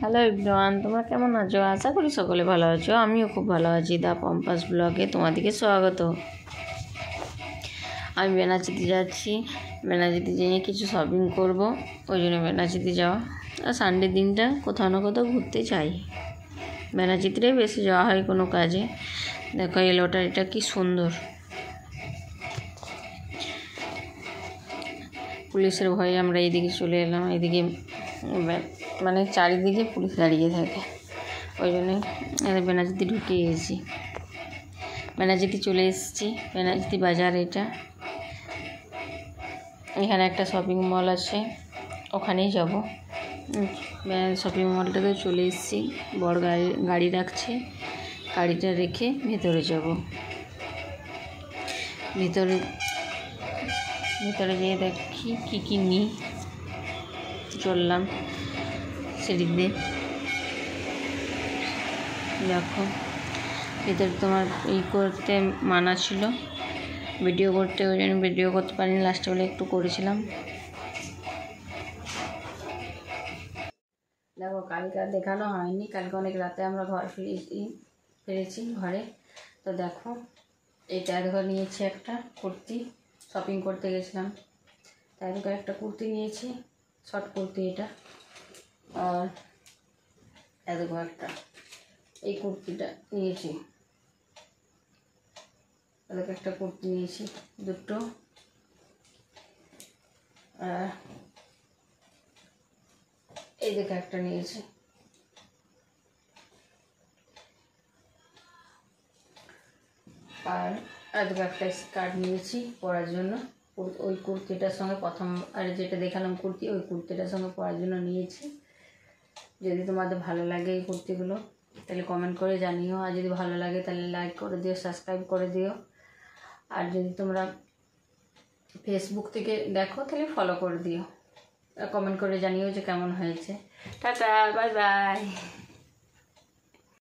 Hello everyone, তোমরা কেমন আছো? আশা করি সকলে ভালো আছো। আমিও খুব ভালো আছি। দা পম্পাস ব্লগে তোমাদেরকে স্বাগত। আমি বেনাচিতে যাচ্ছি। বেনাচিতে যেয়ে কিছু শপিং করব, ওই জন্য বেনাচিতে যাওয়া। আর সানডে দিনটা কোথাও না কোথাও ঘুরতে চাই। বেনাচিতেই বেশি যাওয়া হয় কোনো কাজে। দেখো এই লটারিটা কি সুন্দর। পুলিশের ভয়ে আমরা এইদিকে চলে এলাম। এইদিকে মানে চারিদিকে পুলিশ দাঁড়িয়ে থাকে, ওই জন্যে বেনাচিতে ঢুকে গেছি। বেনাচিতে চলে এসেছি। বেনাচিতি বাজার এটা। এখানে একটা শপিং মল আছে, ওখানেই যাব। শপিং মলটাতে চলে এসেছি। বড় গাড়ি রাখছে, গাড়িটা রেখে ভেতরে যাব। ভিতরে গিয়ে দেখি কী নিই। চললাম সিঁড়ি দিয়ে। দেখো ভিতরে তোমার করতে মানা ছিল, ভিডিও করতে, ওই জন্য ভিডিও করতে পারিনি। লাস্টে বলে একটু করেছিলাম। দেখো কালকে আর দেখানো হয়নি, কালকে অনেক রাতে আমরা ঘর ফিরেছি ঘরে। তো দেখো এইটা দেখো নিয়েছি একটা কুর্তি, শপিং করতে গেছিলাম তাই দেখো একটা কুর্তি নিয়েছি, শর্ট কুর্তি এটা। আর দেখো একটা এই কুর্তিটা নিয়েছি, দেখো একটা কুর্তি নিয়েছি, দুটো। আর এই দেখো একটা নিয়েছি। আর দেখো একটা স্কার্ট নিয়েছি পরার জন্য। ওই কুর্তিটার সঙ্গে প্রথম আর যেটা দেখালাম কুর্তি, ওই কুর্তিটার সঙ্গে পরার জন্য নিয়েছি। যদি তোমাদের ভালো লাগে এই কুর্তিগুলো তাহলে কমেন্ট করে জানিও। আর যদি ভালো লাগে তাহলে লাইক করে দিও, সাবস্ক্রাইব করে দিও। আর যদি তোমরা ফেসবুক থেকে দেখো তাহলে ফলো করে দিও। কমেন্ট করে জানিও যে কেমন হয়েছে। Tata, bye bye.